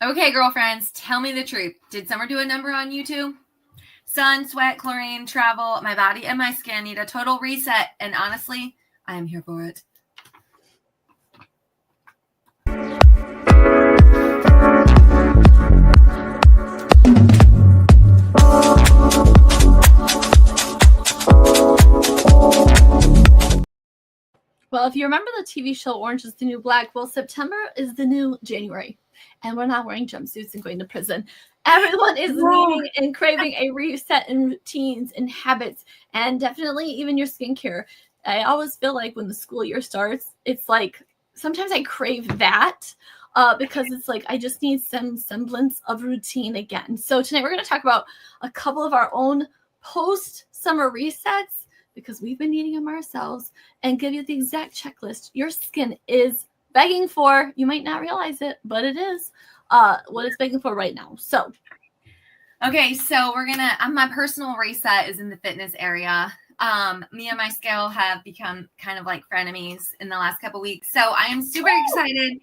Okay, girlfriends, tell me the truth. Did summer do a number on you too? Sun, sweat, chlorine, travel, my body and my skin need a total reset. And honestly, I am here for it. Well, if you remember the TV show Orange is the New Black, well, September is the new January, and we're not wearing jumpsuits and going to prison. Everyone is needing and craving a reset in routines and habits, and definitely even your skincare. I always feel like when the school year starts, it's like sometimes I crave that because it's like I just need some semblance of routine again. So tonight we're going to talk about a couple of our own post-summer resets because we've been needing them ourselves and give you the exact checklist your skin is begging for. You might not realize it, but it is what it's begging for right now. So, okay, so my personal reset is in the fitness area. Me and my scale have become kind of like frenemies in the last couple weeks. So I am super excited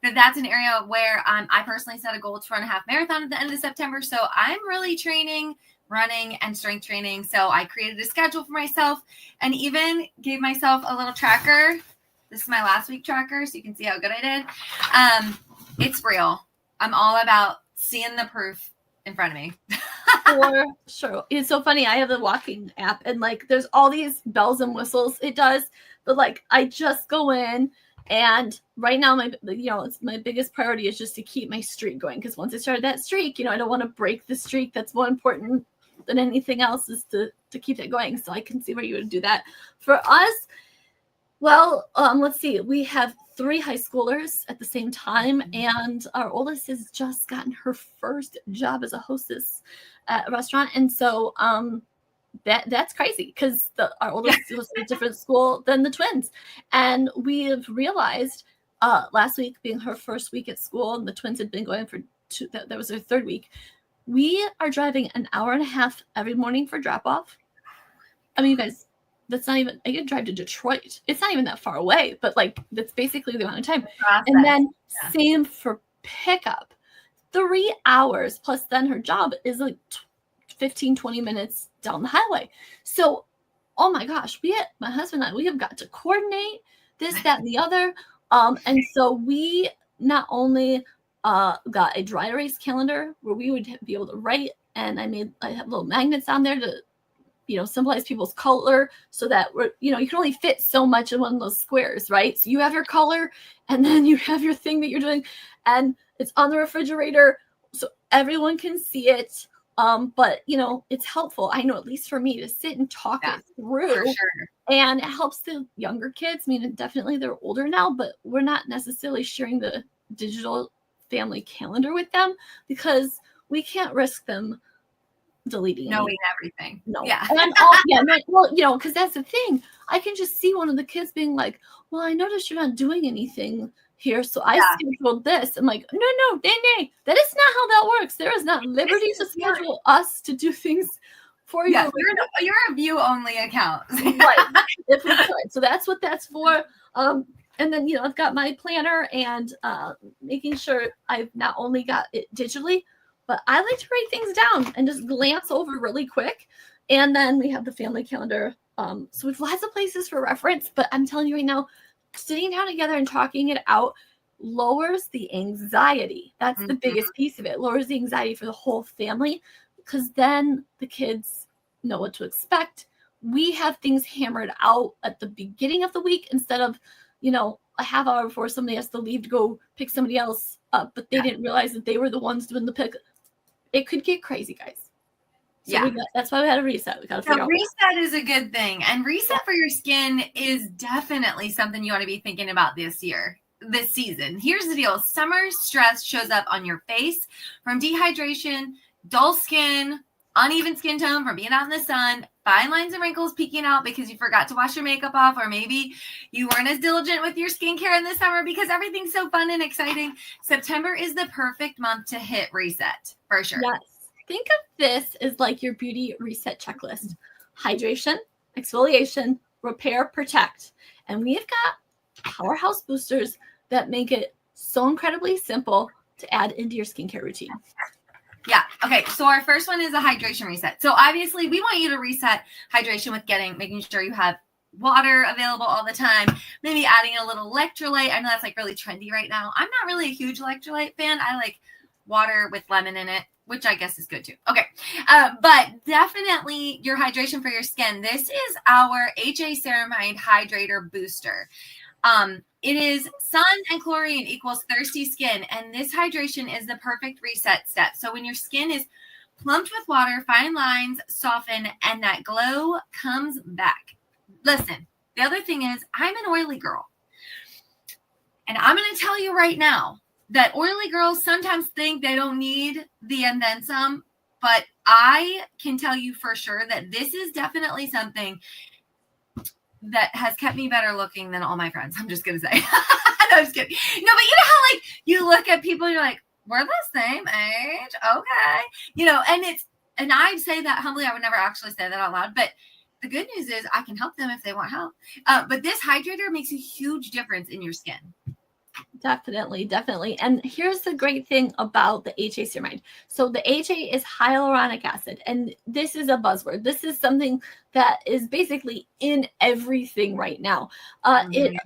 that that's an area where I personally set a goal to run a half marathon at the end of September. So I'm really training, running and strength training. So I created a schedule for myself and even gave myself a little tracker. This is my last week tracker, so you can see how good I did. It's real. I'm all about seeing the proof in front of me. For sure. It's so funny. I have the walking app and like there's all these bells and whistles it does, but like I just go in and right now it's my biggest priority is just to keep my streak going because once I started that streak, I don't want to break the streak. That's more important than anything else is to keep that going. So I can see where you would do that. For us, well, let's see. We have 3 high schoolers at the same time, and our oldest has just gotten her first job as a hostess at a restaurant, and so that's crazy because our oldest was at a different school than the twins, and we have realized last week being her first week at school, and the twins had been going for 2. That was their 3rd week. We are driving an hour and a half every morning for drop off. I mean, you guys. That's not even, I could drive to Detroit. It's not even that far away, but like that's basically the amount of time. And then same for pickup. 3 hours plus then her job is like 15, 20 minutes down the highway. So, oh my gosh, my husband and I, we have got to coordinate this, that, and the other. And so we not only got a dry erase calendar where we would be able to write, and I have little magnets on there to symbolize people's color so that you can only fit so much in one of those squares, right? So you have your color and then you have your thing that you're doing and it's on the refrigerator so everyone can see it. But it's helpful. I know at least for me to sit and talk it through and it helps the younger kids. I mean, definitely they're older now, but we're not necessarily sharing the digital family calendar with them because we can't risk them deleting knowing everything. No. Yeah. Well, because that's the thing. I can just see one of the kids being like, well, I noticed you're not doing anything here, so I scheduled this. I'm like, no, nay. That is not how that works. There is not liberty to schedule us to do things for you. Yeah, you're a view-only account. Right. If we could. So that's what that's for. And then, I've got my planner and making sure I've not only got it digitally, but I like to write things down and just glance over really quick. And then we have the family calendar. So we have lots of places for reference, but I'm telling you right now, sitting down together and talking it out lowers the anxiety. That's the biggest piece of it. Lowers the anxiety for the whole family because then the kids know what to expect. We have things hammered out at the beginning of the week instead of, a half hour before somebody has to leave to go pick somebody else up, but they didn't realize that they were the ones doing the pick. It could get crazy, guys. So that's why we had a reset. We got to figure out. Reset is a good thing. And reset for your skin is definitely something you want to be thinking about this season. Here's the deal. Summer stress shows up on your face from dehydration, dull skin, uneven skin tone from being out in the sun, fine lines and wrinkles peeking out because you forgot to wash your makeup off, or maybe you weren't as diligent with your skincare in the summer because everything's so fun and exciting. September is the perfect month to hit reset for sure. Yes. Think of this as like your beauty reset checklist. Hydration, exfoliation, repair, protect. And we've got powerhouse boosters that make it so incredibly simple to add into your skincare routine? Yeah. Okay. So our first one is a hydration reset. So obviously we want you to reset hydration with making sure you have water available all the time, maybe adding a little electrolyte. I know that's like really trendy right now. I'm not really a huge electrolyte fan. I like water with lemon in it, which I guess is good too. Okay. But definitely your hydration for your skin. This is our HA Ceramide Hydrator Booster. It is sun and chlorine equals thirsty skin. And this hydration is the perfect reset step. So when your skin is plumped with water, fine lines soften, and that glow comes back. Listen, the other thing is I'm an oily girl. And I'm going to tell you right now that oily girls sometimes think they don't need the and then some. But I can tell you for sure that this is definitely something that has kept me better looking than all my friends. I'm just going to say. No, I'm just kidding. No, but you know how like you look at people and you're like, we're the same age. Okay. You know, and I say that humbly. I would never actually say that out loud, but the good news is I can help them if they want help. But this hydrator makes a huge difference in your skin. Definitely, definitely. And here's the great thing about the HA ceramide. So the HA is hyaluronic acid, and this is a buzzword. This is something that is basically in everything right now. It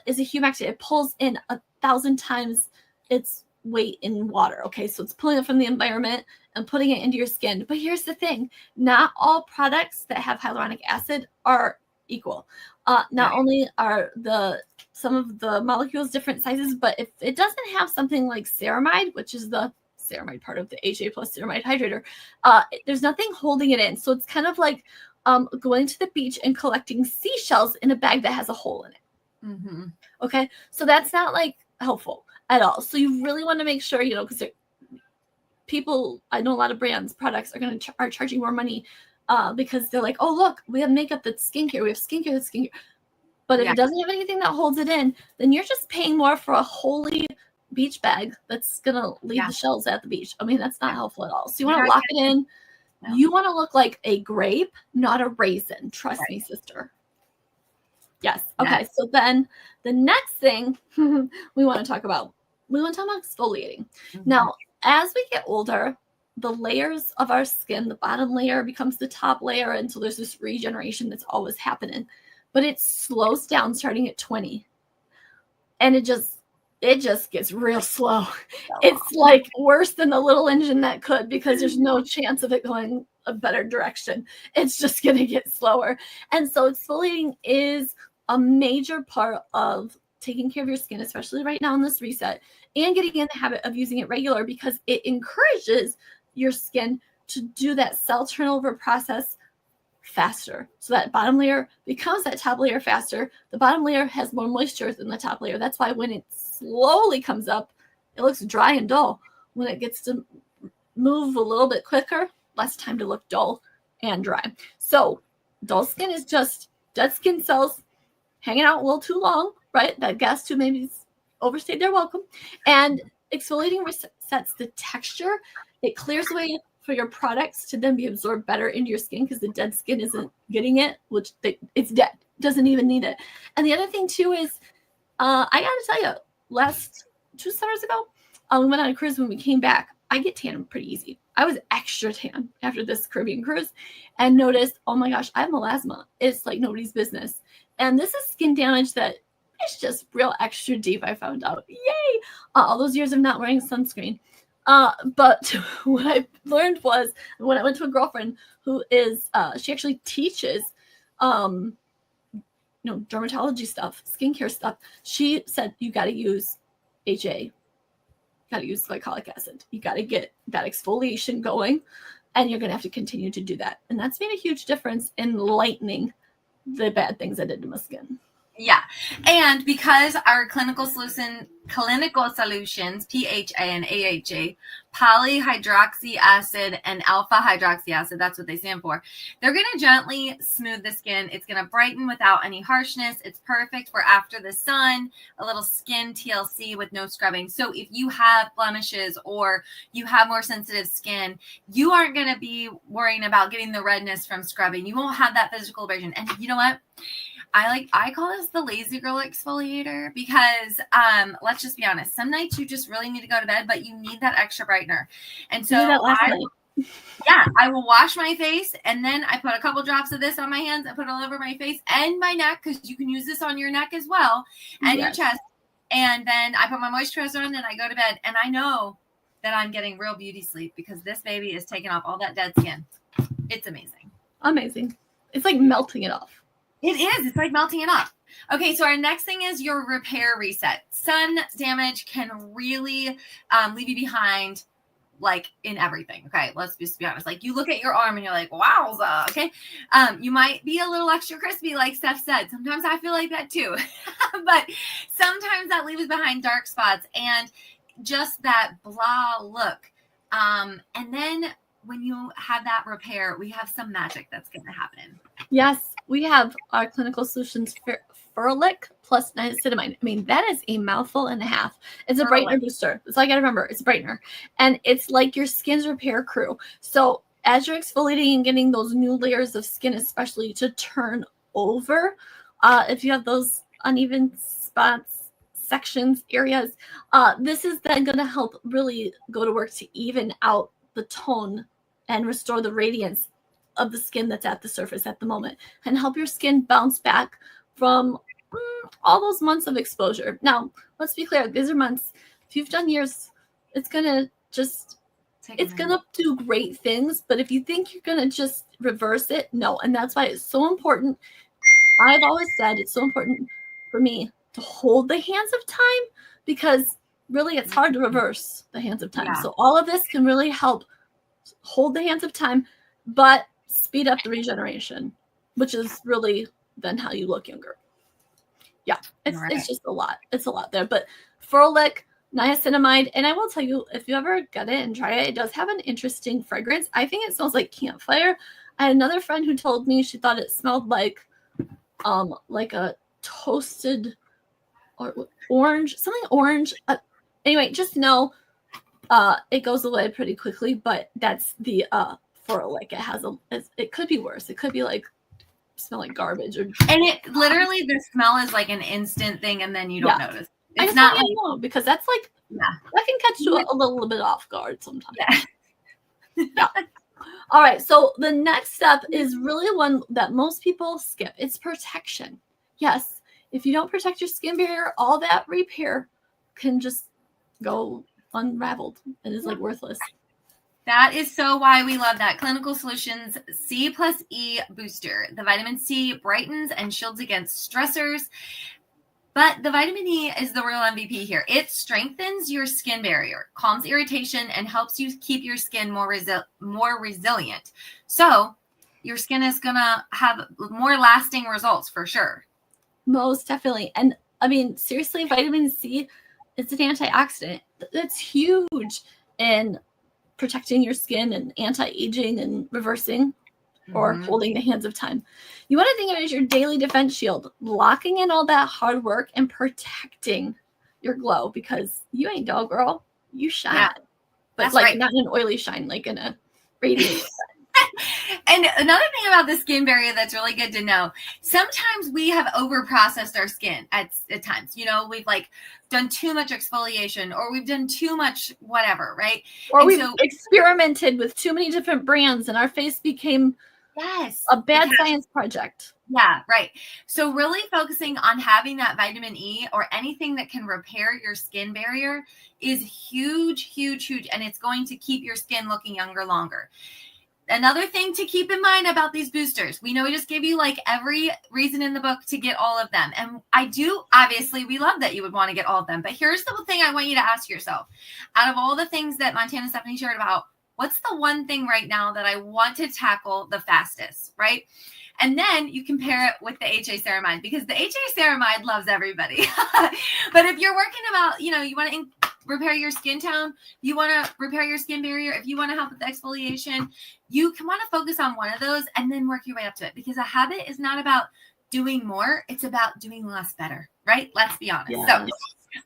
is a humectant. It pulls in 1,000 times its weight in water. Okay, so it's pulling it from the environment and putting it into your skin. But here's the thing: not all products that have hyaluronic acid are equal. Not only are some of the molecules different sizes, but if it doesn't have something like ceramide, which is the ceramide part of the HA plus ceramide hydrator, there's nothing holding it in. So it's kind of like going to the beach and collecting seashells in a bag that has a hole in it. Mm-hmm. Okay, so that's not like helpful at all. So you really want to make sure, you know, because people, I know a lot of brands, products are charging more money because they're like, oh, look, we have makeup that's skincare. We have skincare that's skincare. But if it doesn't have anything that holds it in, then you're just paying more for a holy beach bag that's going to leave the shells at the beach. I mean, that's not helpful at all. So you want to lock it in. No. You want to look like a grape, not a raisin. Trust me, sister. Yes. Okay. Yes. So then the next thing we want to talk about exfoliating. Mm-hmm. Now, as we get older, the layers of our skin, the bottom layer becomes the top layer. And so there's this regeneration that's always happening. But it slows down starting at 20. And it just gets real slow. It's like worse than the little engine that could, because there's no chance of it going a better direction. It's just going to get slower. And so exfoliating is a major part of taking care of your skin, especially right now in this reset, and getting in the habit of using it regular, because it encourages your skin to do that cell turnover process faster. So that bottom layer becomes that top layer faster. The bottom layer has more moisture than the top layer. That's why when it slowly comes up, it looks dry and dull. When it gets to move a little bit quicker, less time to look dull and dry. So dull skin is just dead skin cells hanging out a little too long, right? That gas tube maybe overstayed their welcome. And exfoliating resets the texture. It clears away for your products to then be absorbed better into your skin, because the dead skin isn't getting it, which it's dead, doesn't even need it. And the other thing too is, I gotta tell you, last 2 summers ago, we went on a cruise. When we came back, I get tan pretty easy. I was extra tan after this Caribbean cruise, and noticed, oh my gosh, I have melasma. It's like nobody's business. And this is skin damage that is just real extra deep, I found out. Yay! All those years of not wearing sunscreen. But what I learned was, when I went to a girlfriend who is, she actually teaches, dermatology stuff, skincare stuff. She said, you got to use HA, you got to use glycolic acid. You got to get that exfoliation going, and you're going to have to continue to do that. And that's made a huge difference in lightening the bad things I did to my skin. Yeah. And because our clinical solutions, PHA and AHA, polyhydroxy acid and alpha hydroxy acid, that's what they stand for, they're going to gently smooth the skin. It's going to brighten without any harshness. It's perfect for after the sun, a little skin TLC with no scrubbing. So if you have blemishes or you have more sensitive skin, you aren't going to be worrying about getting the redness from scrubbing. You won't have that physical abrasion. And you know what? I call this the lazy girl exfoliator because let's just be honest, some nights you just really need to go to bed, but you need that extra brightener. And so I will wash my face, and then I put a couple drops of this on my hands. I put it all over my face and my neck, because you can use this on your neck as well, and your chest. And then I put my moisturizer on and I go to bed. And I know that I'm getting real beauty sleep because this baby is taking off all that dead skin. It's amazing. Amazing. It's like melting it off. It is. It's like melting it off. Okay, so our next thing is your repair reset. Sun damage can really leave you behind, like, in everything. Okay, let's just be honest. Like, you look at your arm and you're like, wowza. Okay, you might be a little extra crispy, like Steph said. Sometimes I feel like that too. But sometimes that leaves behind dark spots and just that blah look. And then when you have that repair, we have some magic that's going to happen. Yes, we have our Clinical Solutions Furlic plus niacinamide. I mean, that is a mouthful and a half. It's a brightener booster. That's all I got to remember. It's a brightener. And it's like your skin's repair crew. So as you're exfoliating and getting those new layers of skin, especially to turn over, if you have those uneven spots, sections, areas, this is then going to help really go to work to even out the tone and restore the radiance of the skin that's at the surface at the moment and help your skin bounce back from all those months of exposure. Now, let's be clear. These are months. If you've done years, it's going to just, it's going to do great things. But if you think you're going to just reverse it, no. And that's why it's so important. I've always said it's so important for me to hold the hands of time, because really it's hard to reverse the hands of time. Yeah. So all of this can really help hold the hands of time, but speed up the regeneration, which is really then how you look younger. Yeah, it's just a lot. It's a lot there. But Furlic, niacinamide, and I will tell you, if you ever get it and try it, it does have an interesting fragrance. I think it smells like campfire. I had another friend who told me she thought it smelled like a toasted or orange, something orange. Anyway, just know it goes away pretty quickly, but that's the Furlic. It could be worse. It could be like smell like garbage, and it literally, the smell is like an instant thing, and then you don't notice. It's not like, because that's like that can catch you a little bit off guard sometimes. Yeah. All right, so the next step is really one that most people skip. It's protection. Yes, if you don't protect your skin barrier, all that repair can just go unraveled. It is like worthless. That is so why we love that Clinical Solutions C+E booster. The vitamin C brightens and shields against stressors, but the vitamin E is the real MVP here. It strengthens your skin barrier, calms irritation, and helps you keep your skin more resilient. So your skin is going to have more lasting results for sure. Most definitely. And I mean, seriously, vitamin C, it's an antioxidant. It's huge in protecting your skin and anti-aging and reversing or holding the hands of time. You want to think of it as your daily defense shield, locking in all that hard work and protecting your glow, because you ain't dull, girl. You shine. Yeah, but like not in an oily shine, like in a radiant And another thing about the skin barrier that's really good to know, sometimes we have over-processed our skin at times. You know, we've like done too much exfoliation, or we've done too much whatever, right? Or we've experimented with too many different brands and our face became a bad science project. Yeah, right. So really focusing on having that vitamin E or anything that can repair your skin barrier is huge, huge, huge. And it's going to keep your skin looking younger longer. Another thing to keep in mind about these boosters, we know we just gave you like every reason in the book to get all of them. And obviously, we love that you would want to get all of them. But here's the thing I want you to ask yourself. Out of all the things that Montanna Stephanie shared about, what's the one thing right now that I want to tackle the fastest, right? And then you compare it with the HA ceramide, because the HA ceramide loves everybody. But if you're working about, you want to repair your skin tone, you want to repair your skin barrier, if you want to help with the exfoliation, you can want to focus on one of those and then work your way up to it, because a habit is not about doing more. It's about doing less better, right? Let's be honest.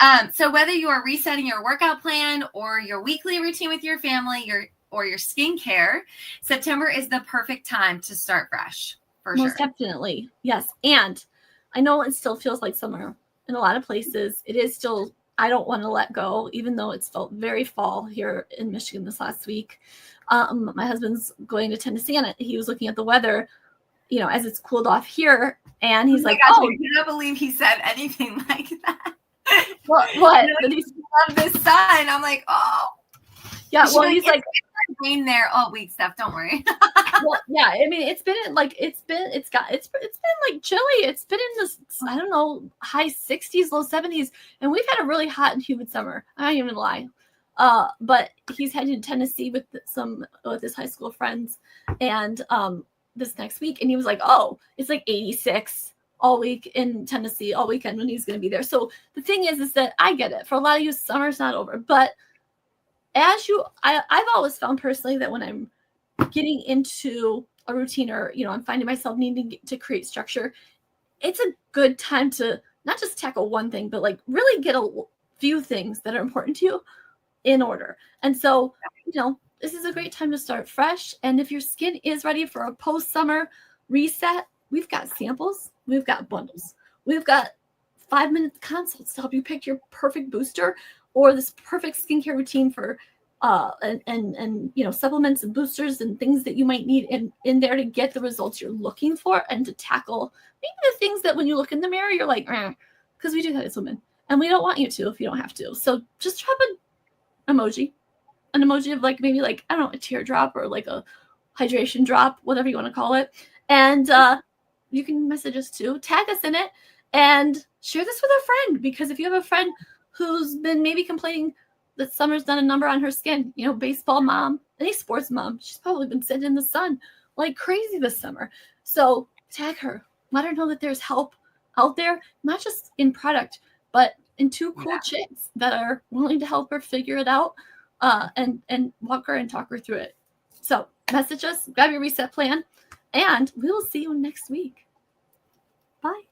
Yes. So whether you are resetting your workout plan or your weekly routine with your family, or your skincare, September is the perfect time to start fresh. Most definitely. Yes. And I know it still feels like summer in a lot of places. It is still, I don't want to let go, even though it's felt very fall here in Michigan this last week. My husband's going to Tennessee, and he was looking at the weather, you know, as it's cooled off here, and he's like, gosh, "Oh, I cannot believe he said anything like that." What? You know, love this sun. I'm like, oh, yeah. Well, he's like, rain there all week, Steph. Don't worry. well, yeah. I mean, it's been like it's been like chilly. It's been in this, I don't know, high 60s, low 70s, and we've had a really hot and humid summer. I'm not even gonna lie. But he's heading to Tennessee with his high school friends, and this next week, and he was like, "Oh, it's like 86 all week in Tennessee, all weekend when he's going to be there." So the thing is that I get it. For a lot of you, summer's not over, but I've always found personally that when I'm getting into a routine, or I'm finding myself needing to create structure, it's a good time to not just tackle one thing, but like really get a few things that are important to you in order. And so, this is a great time to start fresh. And if your skin is ready for a post-summer reset, we've got samples, we've got bundles, we've got 5-minute consults to help you pick your perfect booster or this perfect skincare routine for and supplements and boosters and things that you might need in there to get the results you're looking for, and to tackle maybe the things that when you look in the mirror you're like, because we do that as women, and we don't want you to if you don't have to. So just drop an emoji of like, maybe like, I don't know, a teardrop or like a hydration drop, whatever you want to call it. And you can message us too, tag us in it, and share this with a friend. Because if you have a friend who's been maybe complaining that summer's done a number on her skin, baseball mom, any sports mom, she's probably been sitting in the sun like crazy this summer. So tag her, let her know that there's help out there, not just in product, but in two cool chicks that are willing to help her figure it out, and walk her and talk her through it. So message us, grab your reset plan, and we will see you next week. Bye.